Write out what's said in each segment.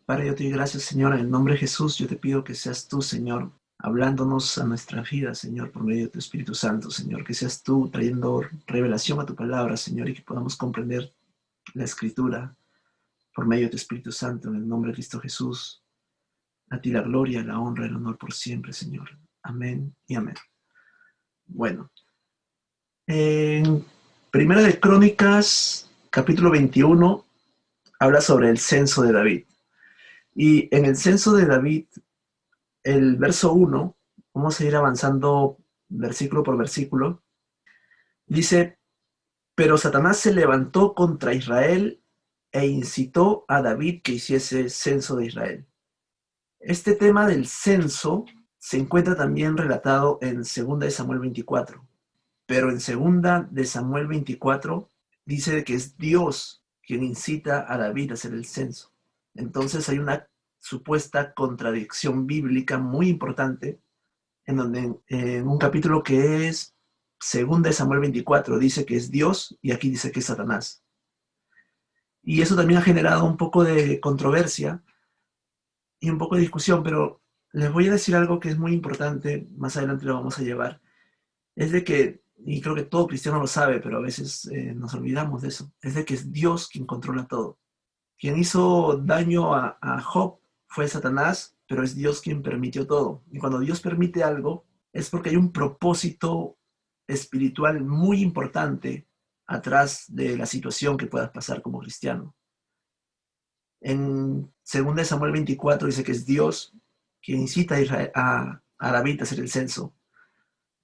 Padre, yo te doy gracias, Señor, en el nombre de Jesús. Yo te pido que seas tú, Señor, hablándonos a nuestra vida, Señor, por medio de tu Espíritu Santo, Señor. Que seas tú trayendo revelación a tu palabra, Señor, y que podamos comprender la Escritura por medio de tu Espíritu Santo, en el nombre de Cristo Jesús. A ti la gloria, la honra, el honor por siempre, Señor. Amén y amén. Bueno, en Primera de Crónicas, capítulo 21, habla sobre el censo de David. Y en el censo de David, el verso 1, vamos a ir avanzando versículo por versículo, dice, pero Satanás se levantó contra Israel e incitó a David que hiciese censo de Israel. Este tema del censo se encuentra también relatado en 2 de Samuel 24, pero en 2 de Samuel 24 dice que es Dios quien incita a David a hacer el censo. Entonces hay una supuesta contradicción bíblica muy importante en donde en un capítulo que es 2 de Samuel 24 dice que es Dios y aquí dice que es Satanás. Y eso también ha generado un poco de controversia y un poco de discusión, pero les voy a decir algo que es muy importante, más adelante lo vamos a llevar, es de que, y creo que todo cristiano lo sabe, pero a veces nos olvidamos de eso, es de que es Dios quien controla todo. Quien hizo daño a Job fue Satanás, pero es Dios quien permitió todo. Y cuando Dios permite algo, es porque hay un propósito espiritual muy importante atrás de la situación que puedas pasar como cristiano. En 2 Samuel 24 dice que es Dios quien incita a, Israel, a David a hacer el censo,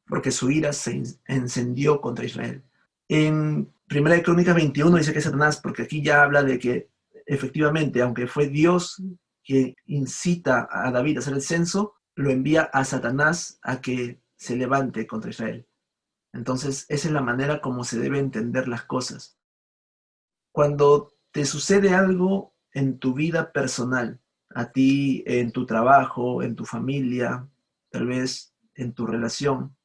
porque su ira se encendió contra Israel. En 1 Crónicas 21 dice que es Satanás, porque aquí ya habla de que efectivamente, aunque fue Dios quien incita a David a hacer el censo, lo envía a Satanás a que se levante contra Israel. Entonces, esa es la manera como se debe entender las cosas. Cuando te sucede algo en tu vida personal, a ti, en tu trabajo, en tu familia, tal vez en tu relación,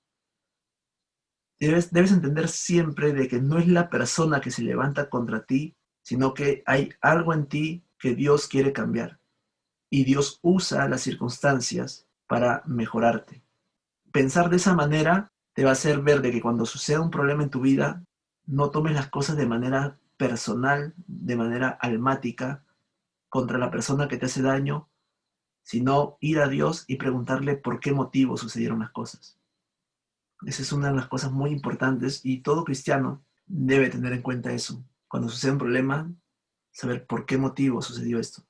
debes entender siempre de que no es la persona que se levanta contra ti, sino que hay algo en ti que Dios quiere cambiar. Y Dios usa las circunstancias para mejorarte. Pensar de esa manera te va a hacer ver de que cuando suceda un problema en tu vida, no tomes las cosas de manera personal, de manera almática, contra la persona que te hace daño, sino ir a Dios y preguntarle por qué motivo sucedieron las cosas. Esa es una de las cosas muy importantes y todo cristiano debe tener en cuenta eso. Cuando sucede un problema, saber por qué motivo sucedió esto.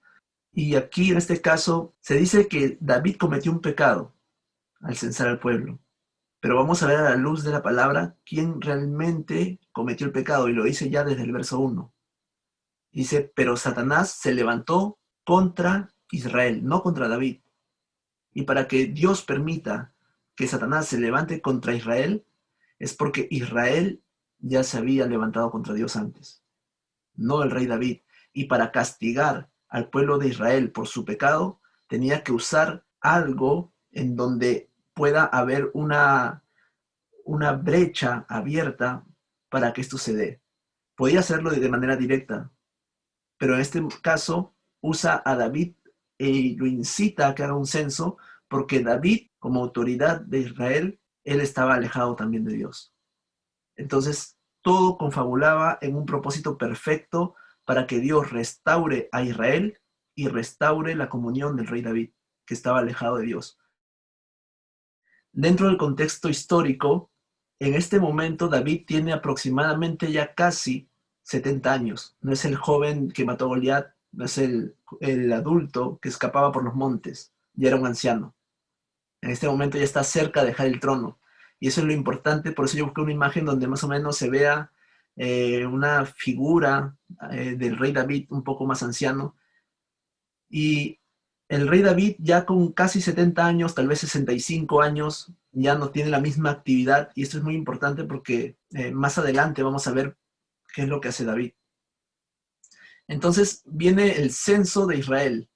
Y aquí en este caso se dice que David cometió un pecado al censar al pueblo. Pero vamos a ver a la luz de la palabra quién realmente cometió el pecado y lo dice ya desde el verso 1. Dice, pero Satanás se levantó contra Israel, no contra David. Y para que Dios permita que Satanás se levante contra Israel, es porque Israel ya se había levantado contra Dios antes, no el rey David. Y para castigar al pueblo de Israel por su pecado, tenía que usar algo en donde pueda haber una brecha abierta para que esto se dé. Podía hacerlo de manera directa, pero en este caso usa a David y lo incita a que haga un censo porque David, como autoridad de Israel, él estaba alejado también de Dios. Entonces, todo confabulaba en un propósito perfecto para que Dios restaure a Israel y restaure la comunión del rey David, que estaba alejado de Dios. Dentro del contexto histórico, en este momento David tiene aproximadamente ya casi 70 años. No es el joven que mató a Goliat, no es el adulto que escapaba por los montes, ya era un anciano. En este momento ya está cerca de dejar el trono. Y eso es lo importante, por eso yo busqué una imagen donde más o menos se vea una figura del rey David un poco más anciano. Y el rey David ya con casi 70 años, tal vez 65 años, ya no tiene la misma actividad. Y esto es muy importante porque más adelante vamos a ver qué es lo que hace David. Entonces viene el censo de Israel.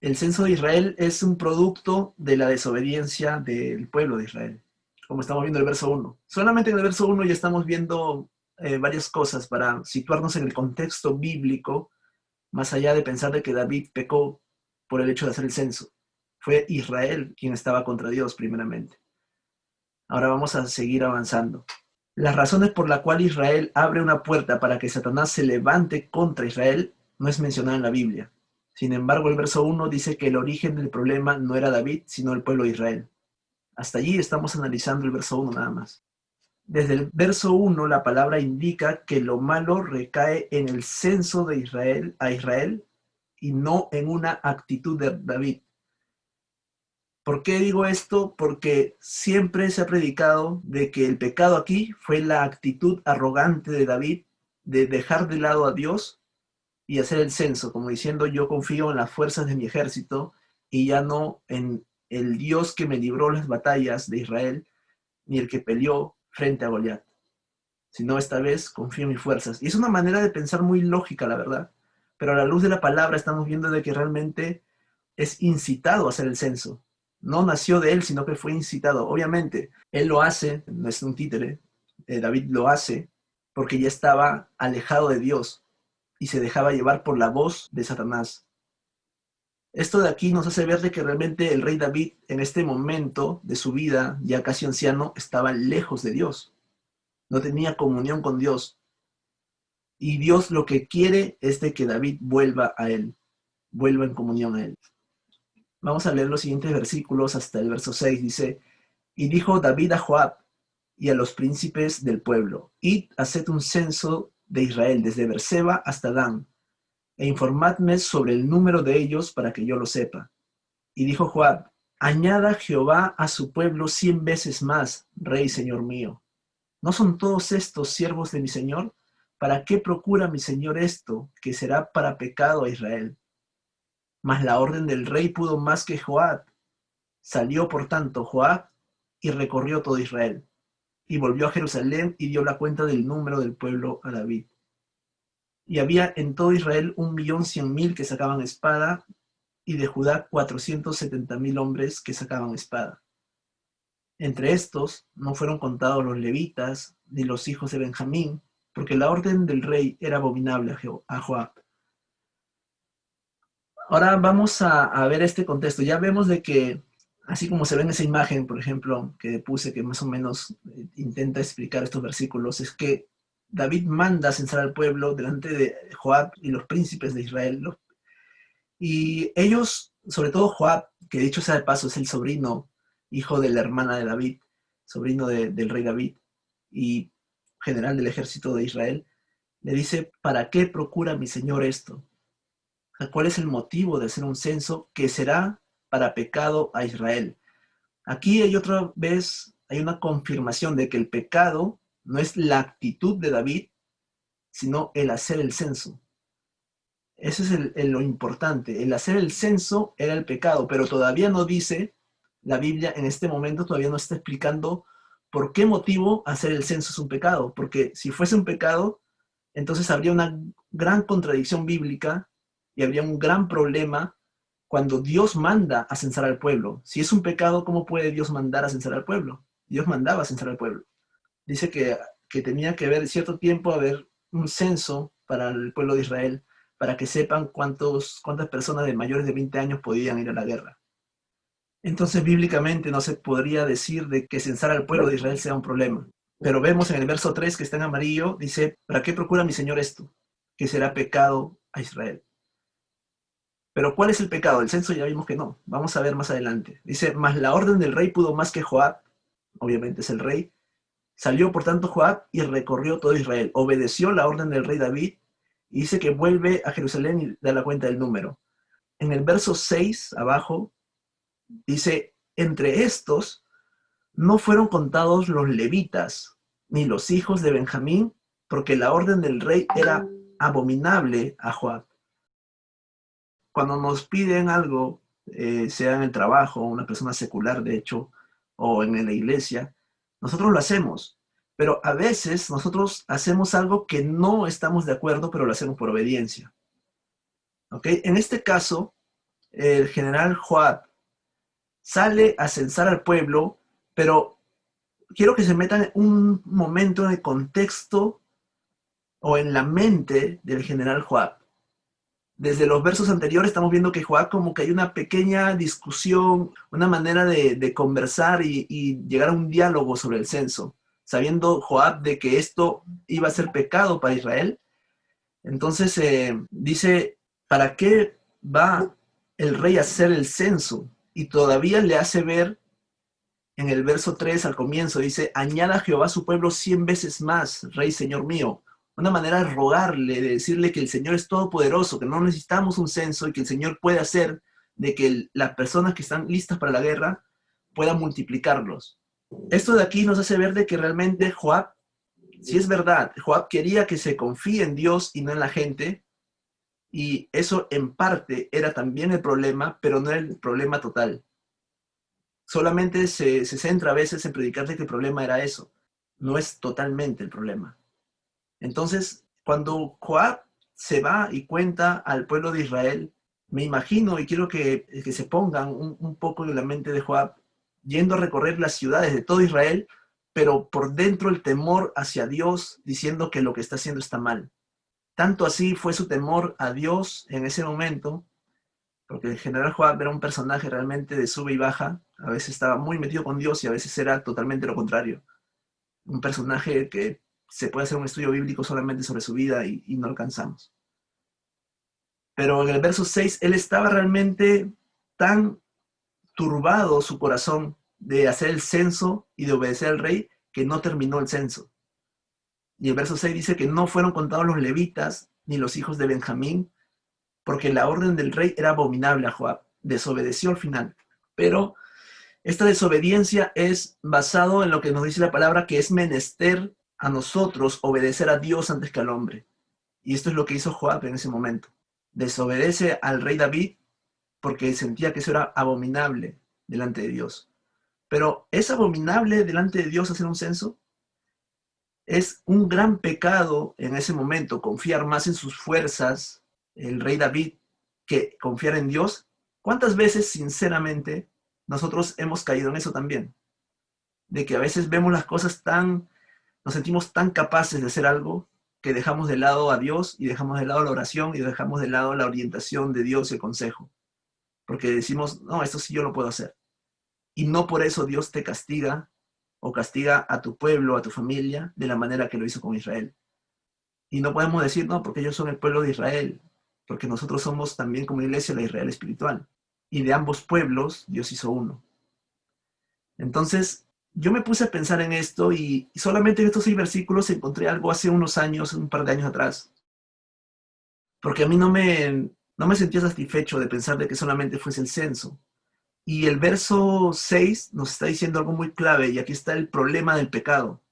El censo de Israel es un producto de la desobediencia del pueblo de Israel, como estamos viendo en el verso 1. Solamente en el verso 1 ya estamos viendo varias cosas para situarnos en el contexto bíblico más allá de pensar de que David pecó por el hecho de hacer el censo. Fue Israel quien estaba contra Dios primeramente. Ahora vamos a seguir avanzando. Las razones por las cuales Israel abre una puerta para que Satanás se levante contra Israel no es mencionada en la Biblia. Sin embargo, el verso 1 dice que el origen del problema no era David, sino el pueblo de Israel. Hasta allí estamos analizando el verso 1 nada más. Desde el verso 1 la palabra indica que lo malo recae en el censo de Israel a Israel y no en una actitud de David. ¿Por qué digo esto? Porque siempre se ha predicado de que el pecado aquí fue la actitud arrogante de David de dejar de lado a Dios y hacer el censo, como diciendo yo confío en las fuerzas de mi ejército y ya no en el Dios que me libró las batallas de Israel, ni el que peleó frente a Goliat, sino esta vez confío en mis fuerzas. Y es una manera de pensar muy lógica, la verdad, pero a la luz de la palabra estamos viendo de que realmente es incitado a hacer el censo. No nació de él, sino que fue incitado. Obviamente, él lo hace, no es un títere, David lo hace porque ya estaba alejado de Dios y se dejaba llevar por la voz de Satanás. Esto de aquí nos hace ver de que realmente el rey David en este momento de su vida, ya casi anciano, estaba lejos de Dios. No tenía comunión con Dios. Y Dios lo que quiere es de que David vuelva a él, vuelva en comunión a él. Vamos a leer los siguientes versículos hasta el verso 6. Dice, y dijo David a Joab y a los príncipes del pueblo, id, haced un censo de Israel desde Berseba hasta Dan, e informadme sobre el número de ellos para que yo lo sepa. Y dijo Joab, añada Jehová a su pueblo 100 veces más, rey señor mío. ¿No son todos estos siervos de mi señor? ¿Para qué procura mi señor esto, que será para pecado a Israel? Mas la orden del rey pudo más que Joab. Salió por tanto Joab y recorrió todo Israel, y volvió a Jerusalén y dio la cuenta del número del pueblo a David. Y había en todo Israel 1.100.000 que sacaban espada, y de Judá 470.000 hombres que sacaban espada. Entre estos no fueron contados los levitas ni los hijos de Benjamín, porque la orden del rey era abominable a Joab. Ahora vamos a ver este contexto. Ya vemos de que, así como se ve en esa imagen, por ejemplo, que puse, que más o menos intenta explicar estos versículos, es que David manda censar al pueblo delante de Joab y los príncipes de Israel. Y ellos, sobre todo Joab, que dicho sea de paso es el sobrino, hijo de la hermana de David, sobrino del rey David y general del ejército de Israel, le dice, ¿para qué procura mi señor esto? ¿Cuál es el motivo de hacer un censo que será para pecado a Israel? Aquí hay otra vez, hay una confirmación de que el pecado no es la actitud de David, sino el hacer el censo. Eso es lo importante. El hacer el censo era el pecado, pero todavía no dice, la Biblia en este momento todavía no está explicando por qué motivo hacer el censo es un pecado. Porque si fuese un pecado, entonces habría una gran contradicción bíblica y habría un gran problema cuando Dios manda a censar al pueblo. Si es un pecado, ¿cómo puede Dios mandar a censar al pueblo? Dios mandaba a censar al pueblo. Dice que tenía que haber cierto tiempo haber un censo para el pueblo de Israel, para que sepan cuántas personas de mayores de 20 años podían ir a la guerra. Entonces, bíblicamente no se podría decir de que censar al pueblo de Israel sea un problema. Pero vemos en el verso 3 que está en amarillo, dice, ¿para qué procura mi Señor esto? Que será pecado a Israel. Pero ¿cuál es el pecado? El censo ya vimos que no. Vamos a ver más adelante. Dice, mas la orden del rey pudo más que Joab, obviamente es el rey. Salió por tanto Joab y recorrió todo Israel. Obedeció la orden del rey David y dice que vuelve a Jerusalén y da la cuenta del número. En el verso 6 abajo dice, entre estos no fueron contados los levitas ni los hijos de Benjamín, porque la orden del rey era abominable a Joab. Cuando nos piden algo, sea en el trabajo, una persona secular de hecho, o en la iglesia, nosotros lo hacemos. Pero a veces nosotros hacemos algo que no estamos de acuerdo, pero lo hacemos por obediencia. ¿Ok? En este caso, el general Joab sale a censar al pueblo, pero quiero que se metan un momento en el contexto o en la mente del general Joab. Desde los versos anteriores estamos viendo que Joab como que hay una pequeña discusión, una manera de conversar y llegar a un diálogo sobre el censo, sabiendo Joab de que esto iba a ser pecado para Israel. Entonces dice, ¿para qué va el rey a hacer el censo? Y todavía le hace ver en el verso 3 al comienzo, dice, añada a Jehová a su pueblo 100 veces más, rey, señor mío. Una manera de rogarle, de decirle que el Señor es todopoderoso, que no necesitamos un censo y que el Señor puede hacer de que las personas que están listas para la guerra puedan multiplicarlos. Esto de aquí nos hace ver de que realmente Joab, si es verdad, Joab quería que se confíe en Dios y no en la gente, y eso en parte era también el problema, pero no era el problema total. Solamente se centra a veces en predicarle que el problema era eso. No es totalmente el problema. Entonces, cuando Joab se va y cuenta al pueblo de Israel, me imagino y quiero que se pongan un poco en la mente de Joab, yendo a recorrer las ciudades de todo Israel, pero por dentro el temor hacia Dios, diciendo que lo que está haciendo está mal. Tanto así fue su temor a Dios en ese momento, porque el general Joab era un personaje realmente de sube y baja, a veces estaba muy metido con Dios y a veces era totalmente lo contrario. Un personaje que se puede hacer un estudio bíblico solamente sobre su vida y no alcanzamos. Pero en el verso 6, él estaba realmente tan turbado su corazón de hacer el censo y de obedecer al rey que no terminó el censo. Y el verso 6 dice que no fueron contados los levitas ni los hijos de Benjamín, porque la orden del rey era abominable a Joab. Desobedeció al final. Pero esta desobediencia es basado en lo que nos dice la palabra, que es menester a nosotros obedecer a Dios antes que al hombre. Y esto es lo que hizo Joab en ese momento. Desobedece al rey David porque sentía que eso era abominable delante de Dios. Pero ¿es abominable delante de Dios hacer un censo? Es un gran pecado en ese momento confiar más en sus fuerzas, el rey David, que confiar en Dios. ¿Cuántas veces, sinceramente, nosotros hemos caído en eso también? De que a veces vemos las cosas nos sentimos tan capaces de hacer algo que dejamos de lado a Dios y dejamos de lado la oración y dejamos de lado la orientación de Dios y el consejo. Porque decimos, no, esto sí yo lo puedo hacer. Y no por eso Dios te castiga o castiga a tu pueblo, a tu familia, de la manera que lo hizo con Israel. Y no podemos decir, no, porque ellos son el pueblo de Israel, porque nosotros somos también como iglesia la Israel espiritual. Y de ambos pueblos Dios hizo uno. Entonces, yo me puse a pensar en esto y solamente en estos 6 versículos encontré algo hace unos años, un par de años atrás, porque a mí no me sentía satisfecho de pensar de que solamente fuese el censo. Y el verso 6 nos está diciendo algo muy clave y aquí está el problema del pecado.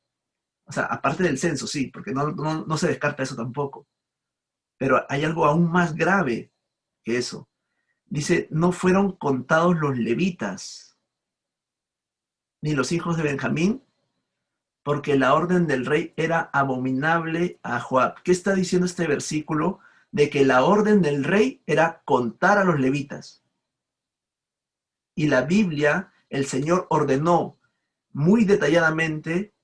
O sea, aparte del censo, sí, porque no se descarta eso tampoco. Pero hay algo aún más grave que eso. Dice, no fueron contados los levitas, ni los hijos de Benjamín, porque la orden del rey era abominable a Joab. ¿Qué está diciendo este versículo? De que la orden del rey era contar a los levitas. Y la Biblia, el Señor ordenó muy detalladamente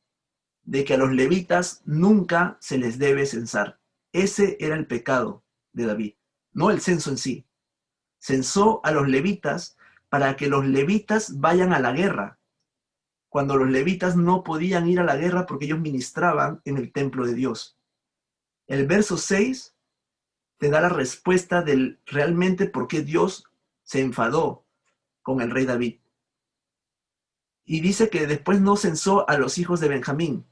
de que a los levitas nunca se les debe censar. Ese era el pecado de David, no el censo en sí. Censó a los levitas para que los levitas vayan a la guerra, cuando los levitas no podían ir a la guerra porque ellos ministraban en el templo de Dios. El verso 6 te da la respuesta del realmente por qué Dios se enfadó con el rey David. Y dice que después no censó a los hijos de Benjamín.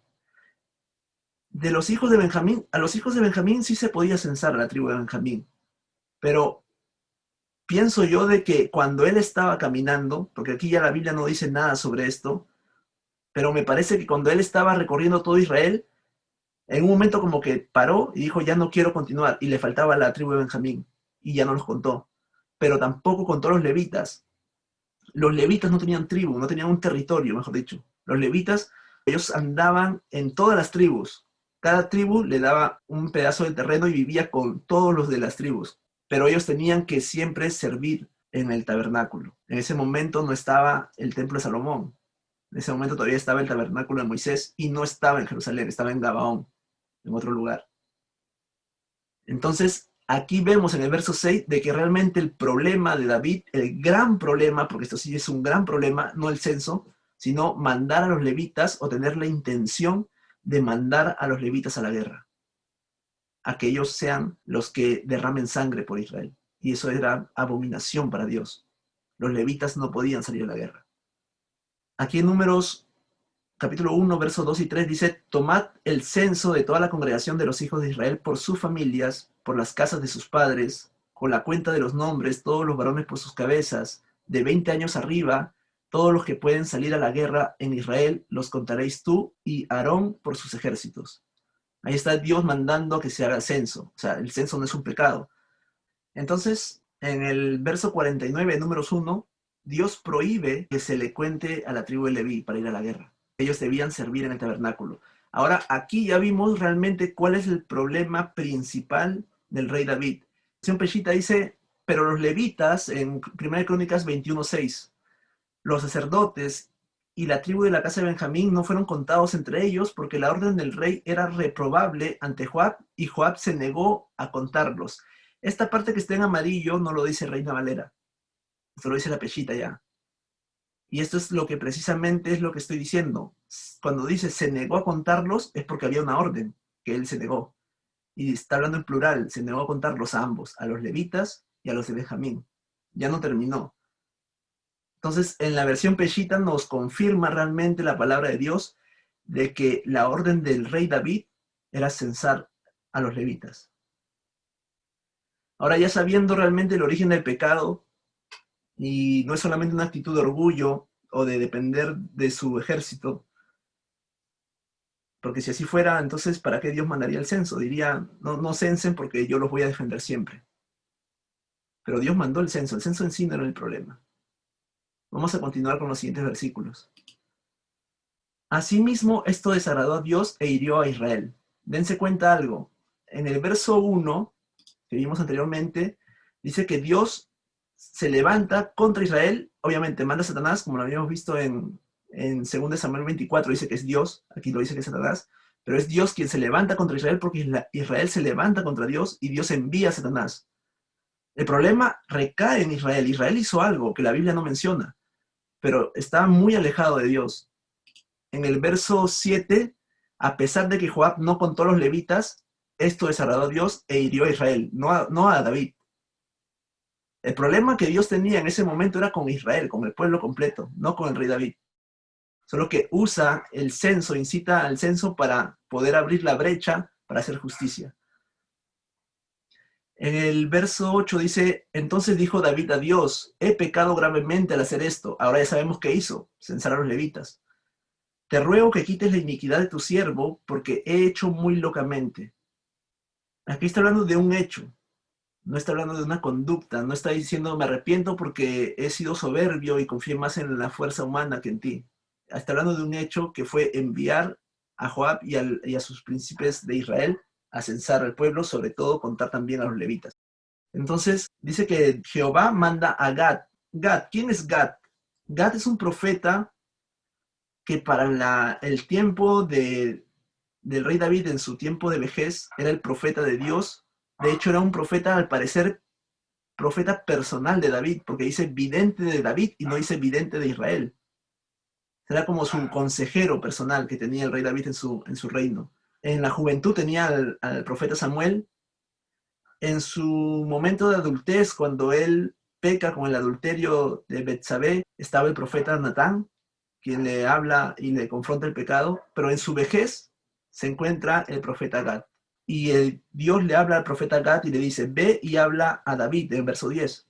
De los hijos de Benjamín, a los hijos de Benjamín sí se podía censar a la tribu de Benjamín, pero pienso yo de que cuando él estaba caminando, porque aquí ya la Biblia no dice nada sobre esto, pero me parece que cuando él estaba recorriendo todo Israel, en un momento como que paró y dijo, ya no quiero continuar, y le faltaba la tribu de Benjamín, y ya no los contó. Pero tampoco contó a los levitas. Los levitas no tenían tribu, no tenían un territorio, mejor dicho. Los levitas, ellos andaban en todas las tribus. Cada tribu le daba un pedazo de terreno y vivía con todos los de las tribus. Pero ellos tenían que siempre servir en el tabernáculo. En ese momento no estaba el templo de Salomón. En ese momento todavía estaba el tabernáculo de Moisés y no estaba en Jerusalén, estaba en Gabaón, en otro lugar. Entonces, Aquí vemos en el verso 6 de que realmente el problema de David, el gran problema, porque esto sí es un gran problema, no el censo, sino mandar a los levitas o tener la intención de mandar a los levitas a la guerra, a que ellos sean los que derramen sangre por Israel. Y eso era abominación para Dios. Los levitas no podían salir a la guerra. Aquí en Números capítulo 1, versos 2 y 3 dice: tomad el censo de toda la congregación de los hijos de Israel por sus familias, por las casas de sus padres, con la cuenta de los nombres, todos los varones por sus cabezas, de 20 años arriba, todos los que pueden salir a la guerra en Israel, los contaréis tú y Aarón por sus ejércitos. Ahí está Dios mandando que se haga censo. O sea, el censo no es un pecado. Entonces, en el verso 49 de Números 1, Dios prohíbe que se le cuente a la tribu de Leví para ir a la guerra. Ellos debían servir en el tabernáculo. Ahora, aquí ya vimos realmente cuál es el problema principal del rey David. La versión Peshita dice: pero los levitas, en 1 Crónicas 21:6, los sacerdotes y la tribu de la casa de Benjamín no fueron contados entre ellos porque la orden del rey era reprobable ante Joab y Joab se negó a contarlos. Esta parte que está en amarillo no lo dice Reina Valera, esto lo dice la Peshita ya. Y esto es lo que precisamente es lo que estoy diciendo. Cuando dice se negó a contarlos es porque había una orden que él se negó. Y está hablando en plural, se negó a contarlos a ambos, a los levitas y a los de Benjamín. Ya no terminó. Entonces, en la versión Peshita nos confirma realmente la palabra de Dios de que la orden del rey David era censar a los levitas. Ahora, ya sabiendo realmente el origen del pecado, y no es solamente una actitud de orgullo o de depender de su ejército, porque si así fuera, entonces, ¿para qué Dios mandaría el censo? Diría: no, no censen porque yo los voy a defender siempre. Pero Dios mandó el censo en sí no era el problema. Vamos a continuar con los siguientes versículos. Asimismo, esto desagradó a Dios e hirió a Israel. Dense cuenta algo. En el verso 1, que vimos anteriormente, dice que Dios se levanta contra Israel. Obviamente manda a Satanás, como lo habíamos visto en 2 Samuel 24, dice que es Dios, aquí lo dice que es Satanás, pero es Dios quien se levanta contra Israel porque Israel se levanta contra Dios y Dios envía a Satanás. El problema recae en Israel. Israel hizo algo que la Biblia no menciona, pero está muy alejado de Dios. En el verso 7, a pesar de que Joab no contó a los levitas, esto desagradó a Dios e hirió a Israel, no a David. El problema que Dios tenía en ese momento era con Israel, con el pueblo completo, no con el rey David. Solo que usa el censo, incita al censo para poder abrir la brecha para hacer justicia. En el verso 8 dice: entonces dijo David a Dios: he pecado gravemente al hacer esto. Ahora ya sabemos qué hizo, censar a los levitas. Te ruego que quites la iniquidad de tu siervo, porque he hecho muy locamente. Aquí está hablando de un hecho, no está hablando de una conducta, no está diciendo me arrepiento porque he sido soberbio y confié más en la fuerza humana que en ti. Está hablando de un hecho que fue enviar a Joab y a sus príncipes de Israel a censar al pueblo, sobre todo contar también a los levitas. Entonces dice que Jehová manda a Gad. Gad, ¿quién es Gad? Gad es un profeta que para el tiempo del rey David, en su tiempo de vejez, era el profeta de Dios. De hecho, era un profeta, al parecer, profeta personal de David, porque dice vidente de David y no dice vidente de Israel. Será como su consejero personal que tenía el rey David en su reino. En la juventud tenía al profeta Samuel. En su momento de adultez, cuando él peca con el adulterio de Betsabé, estaba el profeta Natán, quien le habla y le confronta el pecado, pero en su vejez se encuentra el profeta Gad. Y Dios le habla al profeta Gad y le dice: ve y habla a David, en verso 10.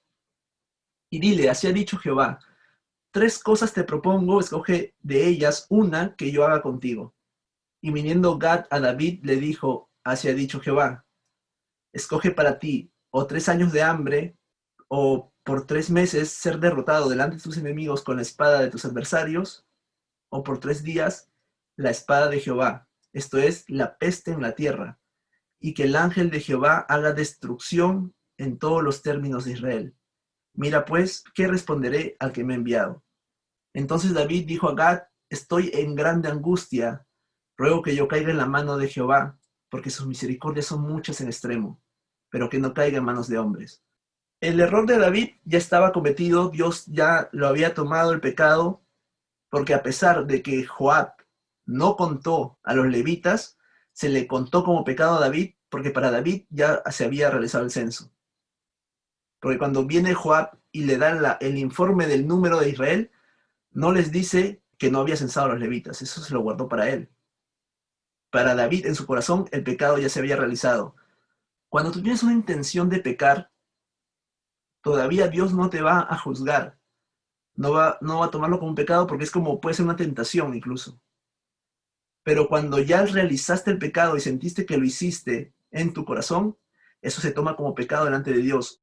Y dile: así ha dicho Jehová, 3 cosas te propongo, escoge de ellas una que yo haga contigo. Y viniendo Gad a David le dijo: así ha dicho Jehová, escoge para ti o 3 años de hambre, o por 3 meses ser derrotado delante de tus enemigos con la espada de tus adversarios, o por 3 días la espada de Jehová, esto es, la peste en la tierra, y que el ángel de Jehová haga destrucción en todos los términos de Israel. Mira pues, ¿qué responderé al que me ha enviado? Entonces David dijo a Gad: estoy en grande angustia, ruego que yo caiga en la mano de Jehová, porque sus misericordias son muchas en extremo. pero que no caiga en manos de hombres. El error de David ya estaba cometido, Dios ya lo había tomado el pecado, porque a pesar de que Joab no contó a los levitas, se le contó como pecado a David, porque para David ya se había realizado el censo. Porque cuando viene Joab y le dan el informe del número de Israel, no les dice que no había censado a los levitas, eso se lo guardó para él. Para David, en su corazón, el pecado ya se había realizado. Cuando tú tienes una intención de pecar, todavía Dios no te va a juzgar, no va a tomarlo como un pecado porque es como puede ser una tentación incluso. Pero cuando ya realizaste el pecado y sentiste que lo hiciste en tu corazón, eso se toma como pecado delante de Dios.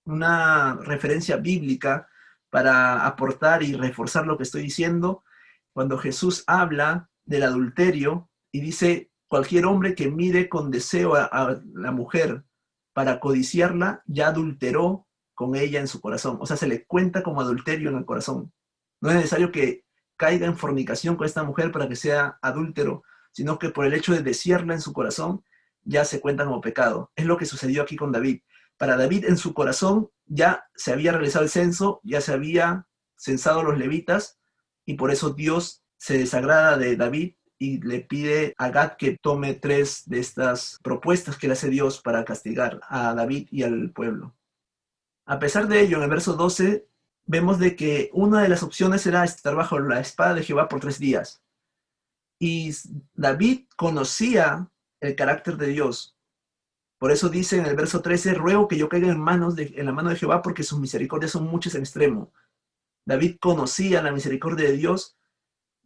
Una referencia bíblica para aportar y reforzar lo que estoy diciendo, cuando Jesús habla del adulterio y dice, cualquier hombre que mire con deseo a la mujer para codiciarla, ya adulteró con ella en su corazón. O sea, se le cuenta como adulterio en el corazón. No es necesario que caiga en fornicación con esta mujer para que sea adúltero, sino que por el hecho de desearla en su corazón, ya se cuenta como pecado. Es lo que sucedió aquí con David. Para David en su corazón ya se había realizado el censo, ya se había censado a los levitas, y por eso Dios se desagrada de David y le pide a Gad que tome 3 de estas propuestas que le hace Dios para castigar a David y al pueblo. A pesar de ello, en el verso 12 vemos de que una de las opciones era estar bajo la espada de Jehová por 3 días. Y David conocía el carácter de Dios. Por eso dice en el verso 13, ruego que yo caiga en la mano de Jehová porque sus misericordias son muchas en extremo. David conocía la misericordia de Dios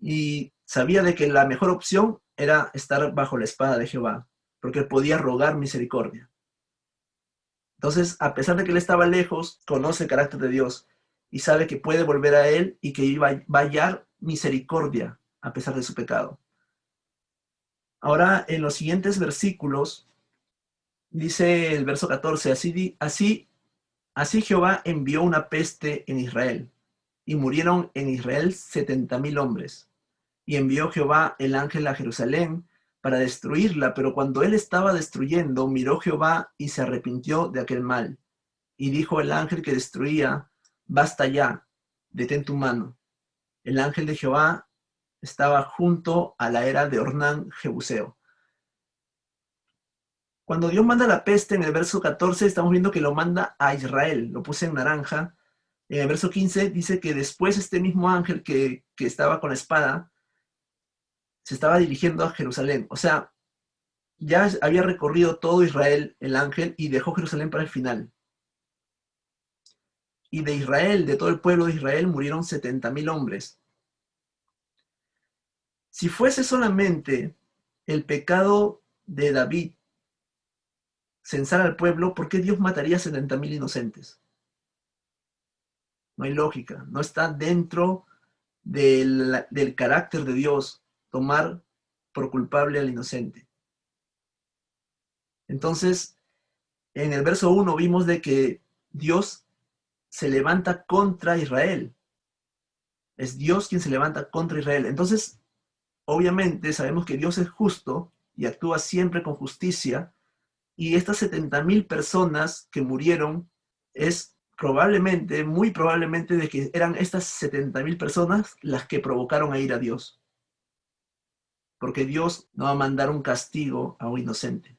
y sabía de que la mejor opción era estar bajo la espada de Jehová, porque podía rogar misericordia. Entonces, a pesar de que él estaba lejos, conoce el carácter de Dios y sabe que puede volver a él y que va a hallar misericordia a pesar de su pecado. Ahora, en los siguientes versículos, dice el verso 14, así Jehová envió una peste en Israel, y murieron en Israel 70,000 hombres. Y envió Jehová el ángel a Jerusalén para destruirla, pero cuando él estaba destruyendo, miró Jehová y se arrepintió de aquel mal. Y dijo el ángel que destruía, basta ya, detén tu mano. El ángel de Jehová estaba junto a la era de Ornán Jebuseo. Cuando Dios manda la peste en el verso 14, estamos viendo que lo manda a Israel, lo puse en naranja. En el verso 15 dice que después este mismo ángel que estaba con la espada, se estaba dirigiendo a Jerusalén. O sea, ya había recorrido todo Israel el ángel y dejó Jerusalén para el final. Y de Israel, de todo el pueblo de Israel, murieron 70,000 hombres. Si fuese solamente el pecado de David censar al pueblo, ¿por qué Dios mataría a 70,000 inocentes? No hay lógica, no está dentro del carácter de Dios tomar por culpable al inocente. Entonces, en el verso 1 vimos de que Dios se levanta contra Israel. Es Dios quien se levanta contra Israel. Entonces, obviamente sabemos que Dios es justo y actúa siempre con justicia, y estas 70,000 personas que murieron es probablemente, muy probablemente, de que eran estas 70,000 personas las que provocaron a ir a Dios. Porque Dios no va a mandar un castigo a un inocente.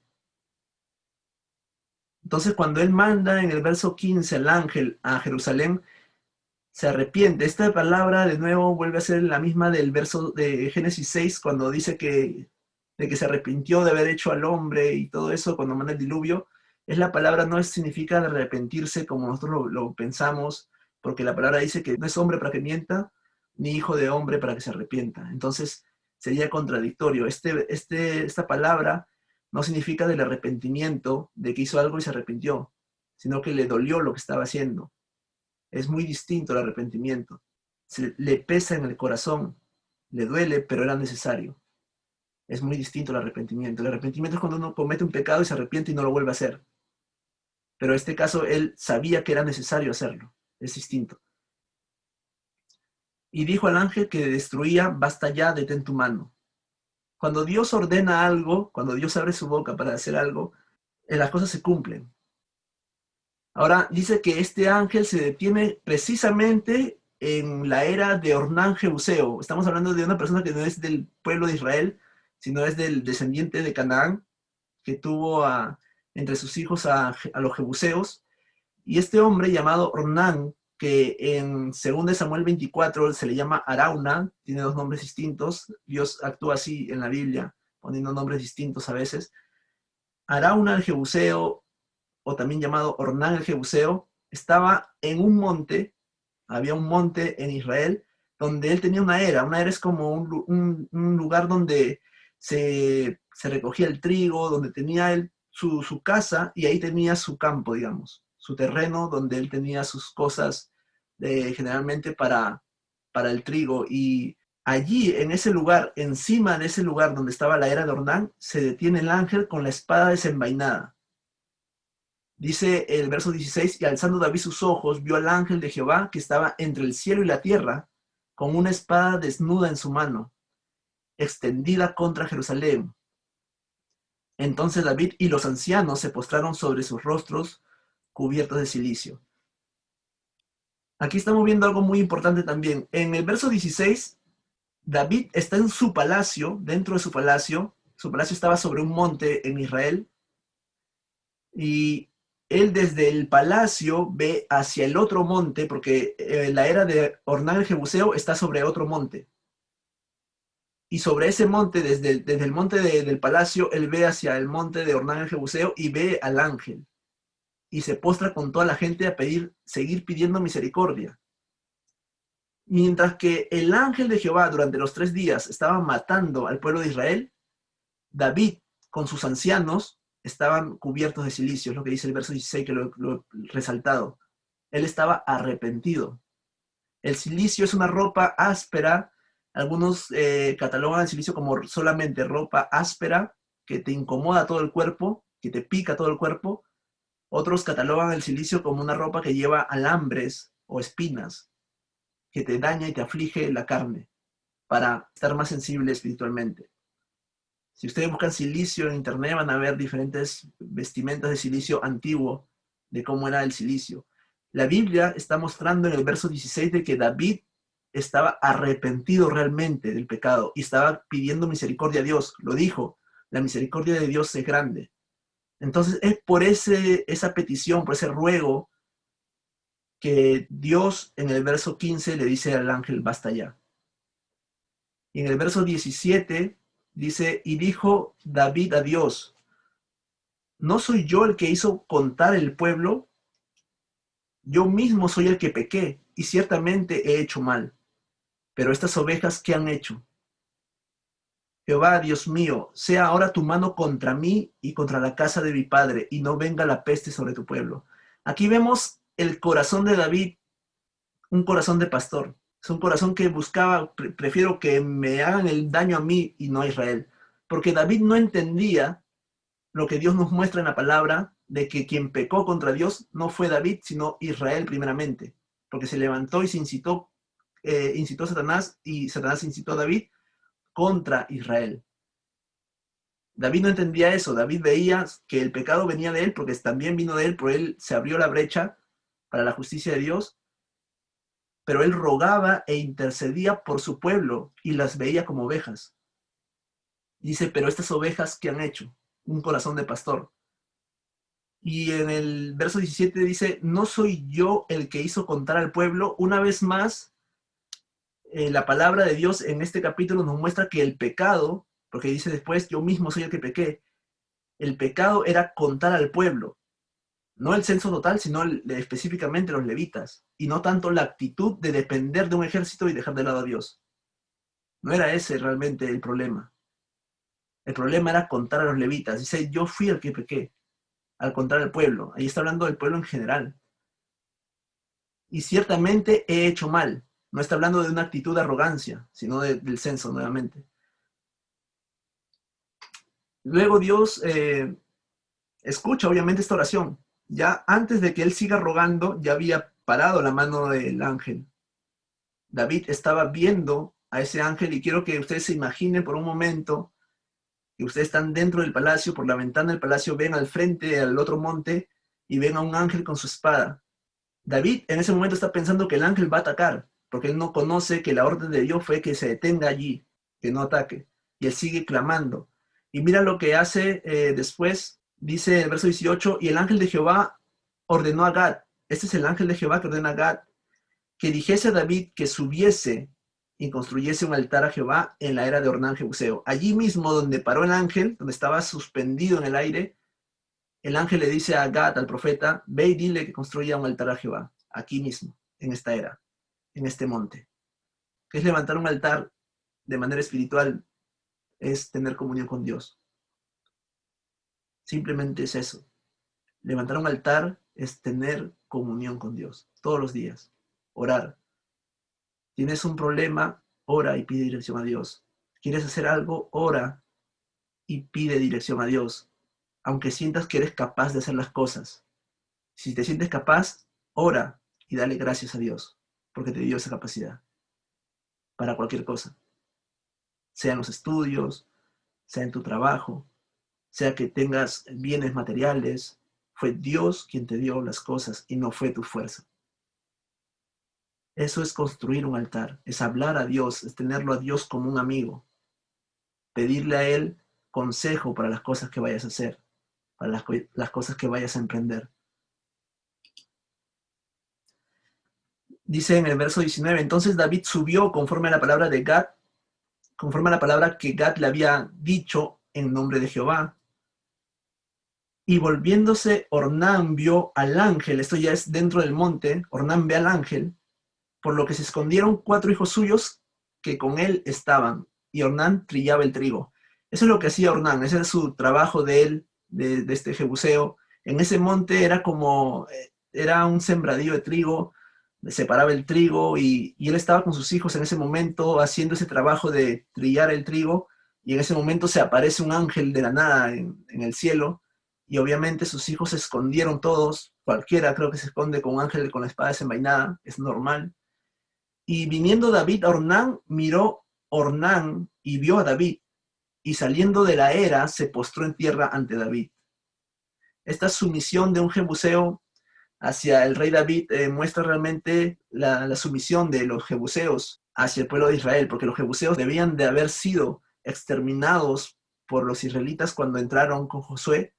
Entonces, cuando Él manda en el verso 15 al ángel a Jerusalén, se arrepiente. Esta palabra de nuevo vuelve a ser la misma del verso de Génesis 6, cuando dice de que se arrepintió de haber hecho al hombre y todo eso cuando manda el diluvio. Es la palabra, no significa de arrepentirse como nosotros lo pensamos, porque la palabra dice que no es hombre para que mienta, ni hijo de hombre para que se arrepienta. Entonces sería contradictorio. Esta palabra no significa del arrepentimiento, de que hizo algo y se arrepintió, sino que le dolió lo que estaba haciendo. Es muy distinto el arrepentimiento. Le pesa en el corazón, le duele, pero era necesario. Es muy distinto el arrepentimiento. El arrepentimiento es cuando uno comete un pecado y se arrepiente y no lo vuelve a hacer. Pero en este caso él sabía que era necesario hacerlo. Es distinto. Y dijo al ángel que destruía, basta ya, detén tu mano. Cuando Dios ordena algo, cuando Dios abre su boca para hacer algo, las cosas se cumplen. Ahora dice que este ángel se detiene precisamente en la era de Ornán Jebuseo. Estamos hablando de una persona que no es del pueblo de Israel, sino es del descendiente de Canaán, que tuvo entre sus hijos a los jebuseos. Y este hombre llamado Ornán, que en 2 Samuel 24 se le llama Arauna, tiene dos nombres distintos. Dios actúa así en la Biblia, poniendo nombres distintos a veces. Arauna el jebuseo, o también llamado Ornán el jebuseo, estaba en un monte, había un monte en Israel, donde él tenía una era. Una era es como un lugar donde se recogía el trigo, donde tenía él su casa, y ahí tenía su campo, digamos, su terreno, donde él tenía sus cosas generalmente para el trigo. Y allí, en ese lugar, encima de ese lugar donde estaba la era de Ornán, se detiene el ángel con la espada desenvainada. Dice el verso 16, y alzando David sus ojos, vio al ángel de Jehová que estaba entre el cielo y la tierra, con una espada desnuda en su mano, extendida contra Jerusalén. Entonces David y los ancianos se postraron sobre sus rostros cubiertos de cilicio. Aquí estamos viendo algo muy importante también. En el verso 16, David está en su palacio, dentro de su palacio estaba sobre un monte en Israel, y él desde el palacio ve hacia el otro monte, porque la era de Ornán el Jebuseo está sobre otro monte. Y sobre ese monte, desde el monte del palacio, él ve hacia el monte de Ornán el Jebuseo y ve al ángel. Y se postra con toda la gente a seguir pidiendo misericordia. Mientras que el ángel de Jehová durante los 3 días estaba matando al pueblo de Israel, David con sus ancianos estaban cubiertos de cilicio, es lo que dice el verso 16 que lo he resaltado. Él estaba arrepentido. El cilicio es una ropa áspera. Algunos catalogan el cilicio como solamente ropa áspera que te incomoda todo el cuerpo, que te pica todo el cuerpo. Otros catalogan el cilicio como una ropa que lleva alambres o espinas, que te daña y te aflige la carne para estar más sensible espiritualmente. Si ustedes buscan silicio en internet van a ver diferentes vestimentas de silicio antiguo, de cómo era el silicio. La Biblia está mostrando en el verso 16 de que David estaba arrepentido realmente del pecado y estaba pidiendo misericordia a Dios. Lo dijo, la misericordia de Dios es grande. Entonces es por esa petición, por ese ruego, que Dios en el verso 15 le dice al ángel, basta ya. Y en el verso 17 dice, y dijo David a Dios, ¿no soy yo el que hizo contar el pueblo? Yo mismo soy el que pequé, y ciertamente he hecho mal. Pero estas ovejas, ¿qué han hecho? Jehová, Dios mío, sea ahora tu mano contra mí y contra la casa de mi padre, y no venga la peste sobre tu pueblo. Aquí vemos el corazón de David, un corazón de pastor. Es un corazón que buscaba, prefiero que me hagan el daño a mí y no a Israel. Porque David no entendía lo que Dios nos muestra en la palabra, de que quien pecó contra Dios no fue David, sino Israel primeramente. Porque se levantó y se incitó a Satanás, y Satanás incitó a David contra Israel. David no entendía eso. David veía que el pecado venía de él, porque también vino de él, por él se abrió la brecha para la justicia de Dios, pero él rogaba e intercedía por su pueblo y las veía como ovejas. Dice, pero estas ovejas, ¿qué han hecho? Un corazón de pastor. Y en el verso 17 dice, no soy yo el que hizo contar al pueblo. Una vez más, la palabra de Dios en este capítulo nos muestra que el pecado, porque dice después, yo mismo soy el que pequé, el pecado era contar al pueblo. No el censo total, sino específicamente los levitas. Y no tanto la actitud de depender de un ejército y dejar de lado a Dios. No era ese realmente el problema. El problema era contar a los levitas. Dice, yo fui el que pequé, al contar al pueblo. Ahí está hablando del pueblo en general. Y ciertamente he hecho mal. No está hablando de una actitud de arrogancia, sino del censo nuevamente. Luego Dios escucha obviamente esta oración. Ya antes de que él siga rogando, ya había parado la mano del ángel. David estaba viendo a ese ángel, y quiero que ustedes se imaginen por un momento que ustedes están dentro del palacio, por la ventana del palacio ven al frente, al otro monte, y ven a un ángel con su espada. David en ese momento está pensando que el ángel va a atacar, porque él no conoce que la orden de Dios fue que se detenga allí, que no ataque. Y él sigue clamando. Y mira lo que hace después, dice en el verso 18, y el ángel de Jehová ordenó a Gad, este es el ángel de Jehová que ordena a Gad, que dijese a David que subiese y construyese un altar a Jehová en la era de Ornán Jebuseo. Allí mismo donde paró el ángel, donde estaba suspendido en el aire, el ángel le dice a Gad, al profeta, ve y dile que construya un altar a Jehová, aquí mismo, en esta era, en este monte. ¿Qué es levantar un altar de manera espiritual? Es tener comunión con Dios. Simplemente es eso. Levantar un altar es tener comunión con Dios todos los días. Orar. Tienes un problema, ora y pide dirección a Dios. ¿Quieres hacer algo? Ora y pide dirección a Dios. Aunque sientas que eres capaz de hacer las cosas. Si te sientes capaz, ora y dale gracias a Dios, porque te dio esa capacidad para cualquier cosa. Sea en los estudios, sea en tu trabajo, sea que tengas bienes materiales, fue Dios quien te dio las cosas y no fue tu fuerza. Eso es construir un altar, es hablar a Dios, es tenerlo a Dios como un amigo, pedirle a Él consejo para las cosas que vayas a hacer, para las cosas que vayas a emprender. Dice en el verso 19, entonces David subió conforme a la palabra de Gad, conforme a la palabra que Gad le había dicho en nombre de Jehová. Y volviéndose, Ornán vio al ángel, esto ya es dentro del monte, Ornán ve al ángel, por lo que se escondieron 4 hijos suyos que con él estaban, y Ornán trillaba el trigo. Eso es lo que hacía Ornán, ese es su trabajo de él, de este Jebuseo. En ese monte era un sembradío de trigo, separaba el trigo y él estaba con sus hijos en ese momento haciendo ese trabajo de trillar el trigo, y en ese momento se aparece un ángel de la nada en el cielo, y obviamente sus hijos se escondieron todos, cualquiera creo que se esconde con un ángel con la espada desenvainada, es normal. Y viniendo David a Ornán, miró Ornán y vio a David, y saliendo de la era se postró en tierra ante David. Esta sumisión de un jebuseo hacia el rey David muestra realmente la sumisión de los jebuseos hacia el pueblo de Israel, porque los jebuseos debían de haber sido exterminados por los israelitas cuando entraron con Josué,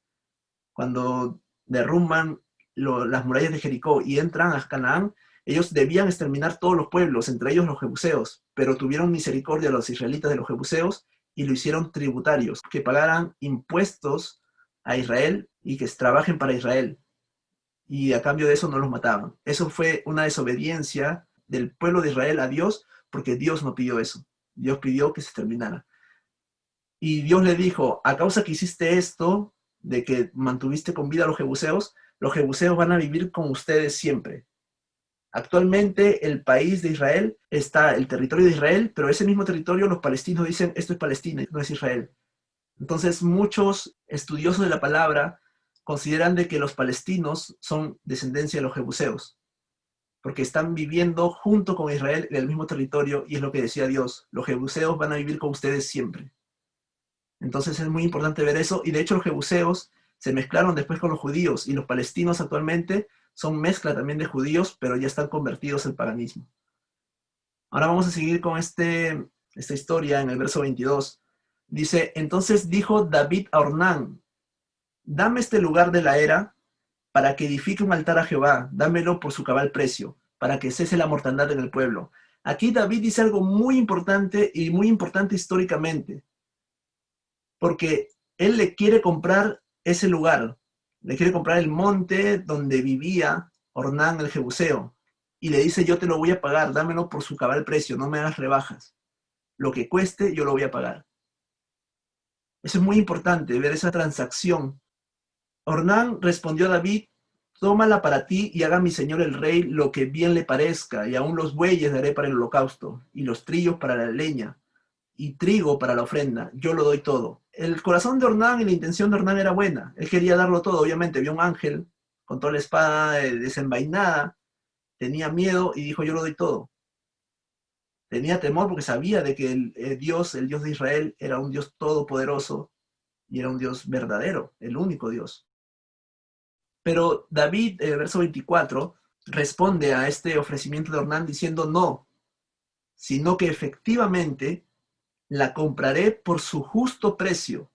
cuando derrumban las murallas de Jericó y entran a Canaán. Ellos debían exterminar todos los pueblos, entre ellos los jebuseos, pero tuvieron misericordia a los israelitas de los jebuseos y lo hicieron tributarios, que pagaran impuestos a Israel y que trabajen para Israel. Y a cambio de eso no los mataban. Eso fue una desobediencia del pueblo de Israel a Dios, porque Dios no pidió eso. Dios pidió que se exterminara. Y Dios le dijo, a causa que hiciste esto, de que mantuviste con vida a los jebuseos van a vivir con ustedes siempre. Actualmente el país de Israel está el territorio de Israel, pero ese mismo territorio los palestinos dicen, esto es Palestina, no es Israel. Entonces muchos estudiosos de la palabra consideran de que los palestinos son descendencia de los jebuseos, porque están viviendo junto con Israel en el mismo territorio, y es lo que decía Dios, los jebuseos van a vivir con ustedes siempre. Entonces es muy importante ver eso, y de hecho los jebuseos se mezclaron después con los judíos, y los palestinos actualmente son mezcla también de judíos, pero ya están convertidos al paganismo. Ahora vamos a seguir con esta historia en el verso 22. Dice, entonces dijo David a Ornán, dame este lugar de la era para que edifique un altar a Jehová, dámelo por su cabal precio, para que cese la mortandad en el pueblo. Aquí David dice algo muy importante y muy importante históricamente, porque él le quiere comprar ese lugar, le quiere comprar el monte donde vivía Ornán el Jebuseo, y le dice, yo te lo voy a pagar, dámelo por su cabal precio, no me hagas rebajas. Lo que cueste, yo lo voy a pagar. Eso es muy importante, ver esa transacción. Ornán respondió a David, tómala para ti y haga mi señor el rey lo que bien le parezca, y aún los bueyes daré para el holocausto, y los trillos para la leña, y trigo para la ofrenda, yo lo doy todo. El corazón de Ornán y la intención de Ornán era buena, él quería darlo todo, obviamente vio un ángel con toda la espada desenvainada, tenía miedo y dijo, yo lo doy todo. Tenía temor porque sabía de que Dios, el Dios de Israel, era un Dios todopoderoso, y era un Dios verdadero, el único Dios. Pero David, en el verso 24, responde a este ofrecimiento de Ornán diciendo no, sino que efectivamente la compraré por su justo precio,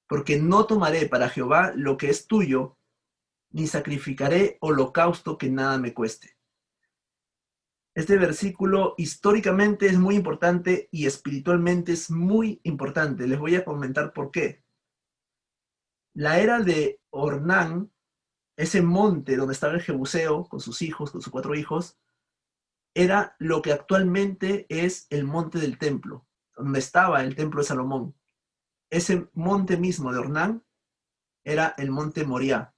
porque no tomaré para Jehová lo que es tuyo, ni sacrificaré holocausto que nada me cueste. Este versículo históricamente es muy importante y espiritualmente es muy importante. Les voy a comentar por qué. La era de Ornán, ese monte donde estaba el Jebuseo con sus hijos, con sus 4 hijos, era lo que actualmente es el monte del templo, donde estaba el templo de Salomón. Ese monte mismo de Ornán era el monte Moriah.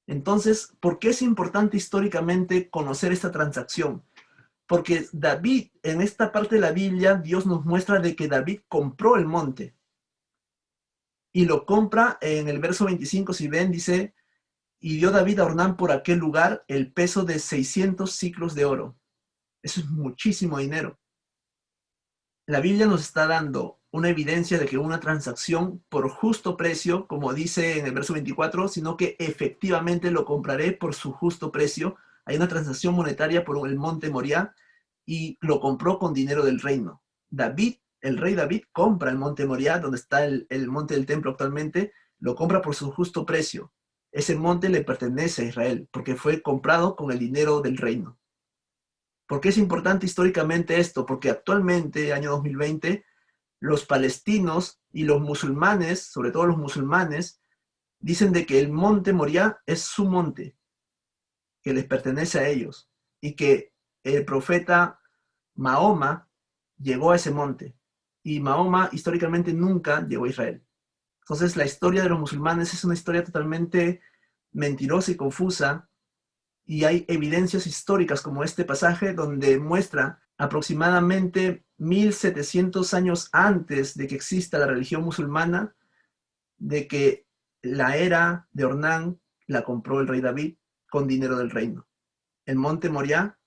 Entonces, ¿por qué es importante históricamente conocer esta transacción? Porque David, en esta parte de la Biblia, Dios nos muestra de que David compró el monte. Y lo compra en el verso 25, si ven, dice, y dio David a Ornán por aquel lugar el peso de 600 siclos de oro. Eso es muchísimo dinero. La Biblia nos está dando una evidencia de que una transacción por justo precio, como dice en el verso 24, sino que efectivamente lo compraré por su justo precio. Hay una transacción monetaria por el monte Moriah y lo compró con dinero del reino. David, el rey David, compra el monte Moriah, donde está el monte del templo actualmente, lo compra por su justo precio. Ese monte le pertenece a Israel, porque fue comprado con el dinero del reino. ¿Por qué es importante históricamente esto? Porque actualmente, año 2020, los palestinos y los musulmanes, sobre todo los musulmanes, dicen de que el monte Moriah es su monte, que les pertenece a ellos, y que el profeta Mahoma llegó a ese monte, y Mahoma históricamente nunca llegó a Israel. Entonces la historia de los musulmanes es una historia totalmente mentirosa y confusa, y hay evidencias históricas como este pasaje donde muestra aproximadamente 1700 años antes de que exista la religión musulmana, de que la era de Ornán la compró el rey David con dinero del reino. El monte Moriah,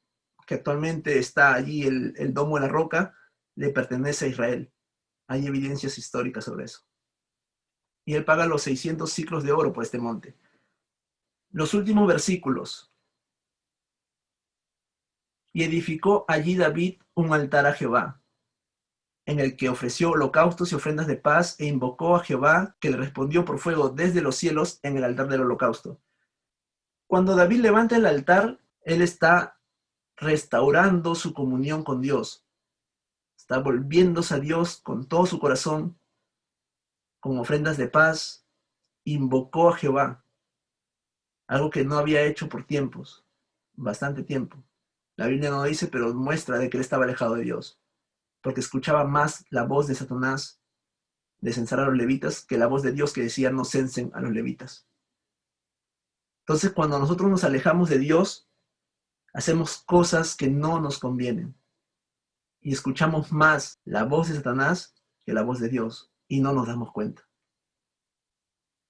que actualmente está allí, el domo de la roca, le pertenece a Israel. Hay evidencias históricas sobre eso. Y él paga los 600 ciclos de oro por este monte. Los últimos versículos. Y edificó allí David un altar a Jehová, en el que ofreció holocaustos y ofrendas de paz, e invocó a Jehová, que le respondió por fuego desde los cielos en el altar del holocausto. Cuando David levanta el altar, él está restaurando su comunión con Dios. Está volviéndose a Dios con todo su corazón, con ofrendas de paz. Invocó a Jehová, algo que no había hecho por tiempos, bastante tiempo. La Biblia no dice, pero muestra de que él estaba alejado de Dios, porque escuchaba más la voz de Satanás de censar a los levitas que la voz de Dios que decía no censen a los levitas. Entonces, cuando nosotros nos alejamos de Dios, hacemos cosas que no nos convienen y escuchamos más la voz de Satanás que la voz de Dios y no nos damos cuenta.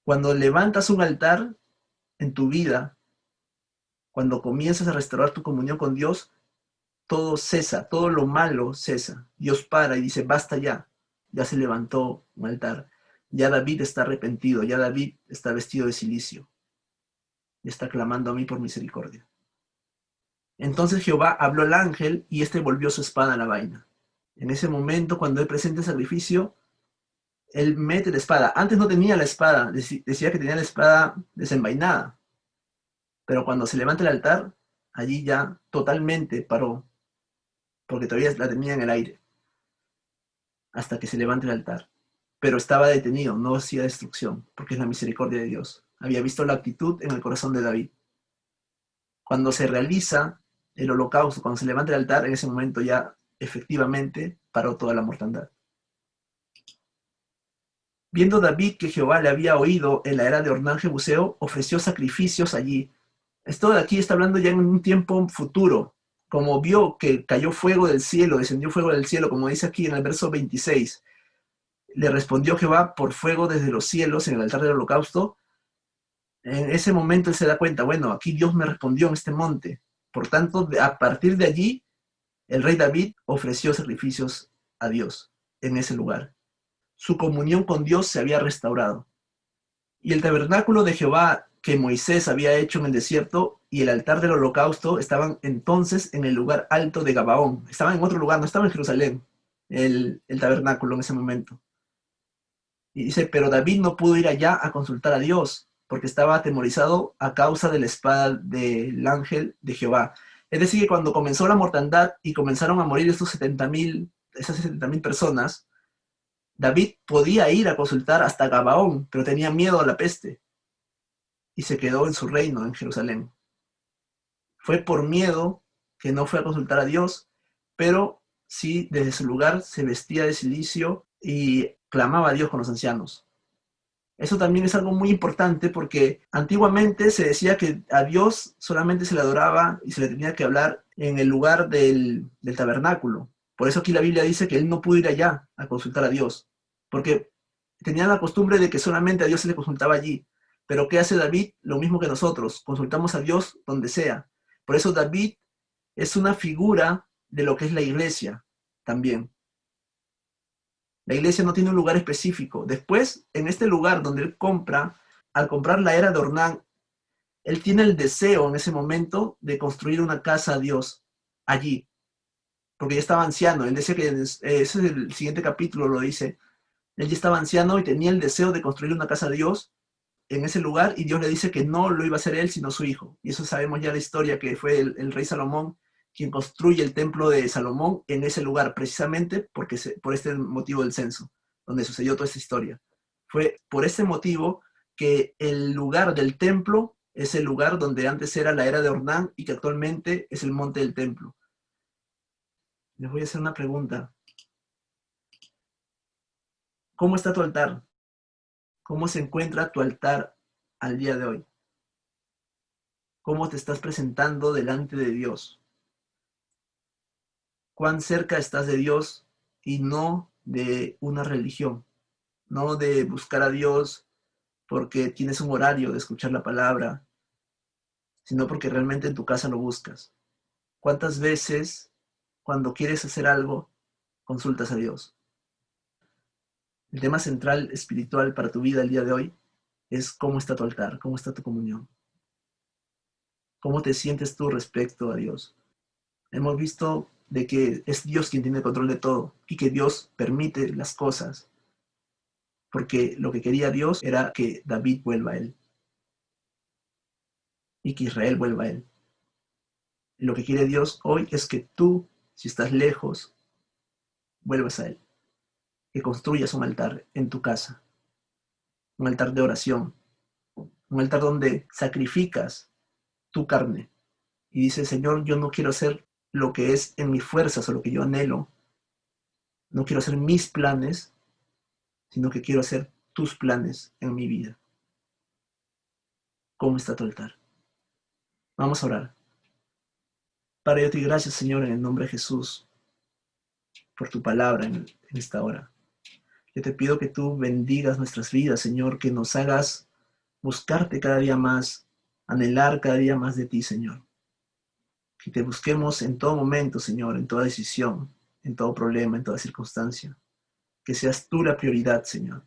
Cuando levantas un altar en tu vida, cuando comienzas a restaurar tu comunión con Dios, todo cesa, todo lo malo cesa. Dios para y dice, basta ya, ya se levantó un altar. Ya David está arrepentido, ya David está vestido de cilicio y está clamando a mí por misericordia. Entonces Jehová habló al ángel y éste volvió su espada a la vaina. En ese momento, cuando él presenta el sacrificio, él mete la espada. Antes no tenía la espada, decía que tenía la espada desenvainada. Pero cuando se levanta el altar, allí ya totalmente paró, porque todavía la tenía en el aire, hasta que se levante el altar. Pero estaba detenido, no hacía destrucción, porque es la misericordia de Dios. Había visto la actitud en el corazón de David. Cuando se realiza el holocausto, cuando se levanta el altar, en ese momento ya efectivamente paró toda la mortandad. Viendo David que Jehová le había oído en la era de Ornán Jebuseo, ofreció sacrificios allí. Esto de aquí está hablando ya en un tiempo futuro, como vio que cayó fuego del cielo, descendió fuego del cielo, como dice aquí en el verso 26. Le respondió Jehová por fuego desde los cielos en el altar del holocausto. En ese momento él se da cuenta, bueno, aquí Dios me respondió en este monte. Por tanto, a partir de allí, el rey David ofreció sacrificios a Dios en ese lugar. su comunión con Dios se había restaurado. Y el tabernáculo de Jehová que Moisés había hecho en el desierto y el altar del holocausto estaban entonces en el lugar alto de Gabaón. Estaban en otro lugar, no estaba en Jerusalén, el tabernáculo en ese momento. Y dice, pero David no pudo ir allá a consultar a Dios, porque estaba atemorizado a causa de la espada del ángel de Jehová. Es decir, que cuando comenzó la mortandad y comenzaron a morir esas 70,000 personas, David podía ir a consultar hasta Gabaón, pero tenía miedo a la peste y se quedó en su reino, en Jerusalén. Fue por miedo que no fue a consultar a Dios, pero sí desde su lugar se vestía de cilicio y clamaba a Dios con los ancianos. Eso también es algo muy importante porque antiguamente se decía que a Dios solamente se le adoraba y se le tenía que hablar en el lugar del tabernáculo. Por eso aquí la Biblia dice que él no pudo ir allá a consultar a Dios, porque tenían la costumbre de que solamente a Dios se le consultaba allí. Pero ¿qué hace David? Lo mismo que nosotros, consultamos a Dios donde sea. Por eso David es una figura de lo que es la iglesia también. La iglesia no tiene un lugar específico. Después, en este lugar donde él compra, al comprar la era de Ornán, él tiene el deseo en ese momento de construir una casa a Dios allí, porque ya estaba anciano. Él decía que, ese es el siguiente capítulo, lo dice, él ya estaba anciano y tenía el deseo de construir una casa a Dios en ese lugar y Dios le dice que no lo iba a hacer él, sino su hijo. Y eso sabemos ya la historia, que fue el rey Salomón quien construye el templo de Salomón en ese lugar, precisamente por este motivo del censo, donde sucedió toda esta historia. Fue por ese motivo que el lugar del templo es el lugar donde antes era la era de Ornán y que actualmente es el monte del templo. Les voy a hacer una pregunta. ¿Cómo está tu altar? ¿Cómo se encuentra tu altar al día de hoy? ¿Cómo te estás presentando delante de Dios? ¿Cuán cerca estás de Dios y no de una religión? No de buscar a Dios porque tienes un horario de escuchar la palabra, sino porque realmente en tu casa lo buscas. ¿Cuántas veces cuando quieres hacer algo consultas a Dios? El tema central espiritual para tu vida el día de hoy es cómo está tu altar, cómo está tu comunión, cómo te sientes tú respecto a Dios. Hemos visto de que es Dios quien tiene control de todo y que Dios permite las cosas, porque lo que quería Dios era que David vuelva a él y que Israel vuelva a él. Y lo que quiere Dios hoy es que tú, si estás lejos, vuelvas a él, que construyas un altar en tu casa, un altar de oración, un altar donde sacrificas tu carne y dices, Señor, yo no quiero hacer lo que es en mis fuerzas o lo que yo anhelo, no quiero hacer mis planes, sino que quiero hacer tus planes en mi vida. ¿Cómo está tu altar? Vamos a orar. Padre, yo te doy gracias, Señor, en el nombre de Jesús, por tu palabra en esta hora. Yo te pido que tú bendigas nuestras vidas, Señor, que nos hagas buscarte cada día más, anhelar cada día más de ti, Señor. Que te busquemos en todo momento, Señor, en toda decisión, en todo problema, en toda circunstancia. Que seas tú la prioridad, Señor.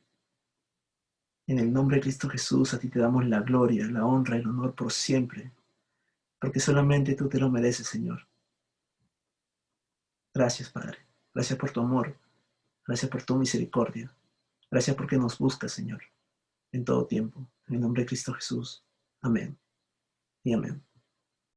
En el nombre de Cristo Jesús, a ti te damos la gloria, la honra y el honor por siempre, porque solamente tú te lo mereces, Señor. Gracias, Padre. Gracias por tu amor. Gracias por tu misericordia. Gracias porque nos buscas, Señor, en todo tiempo. En el nombre de Cristo Jesús. Amén y amén.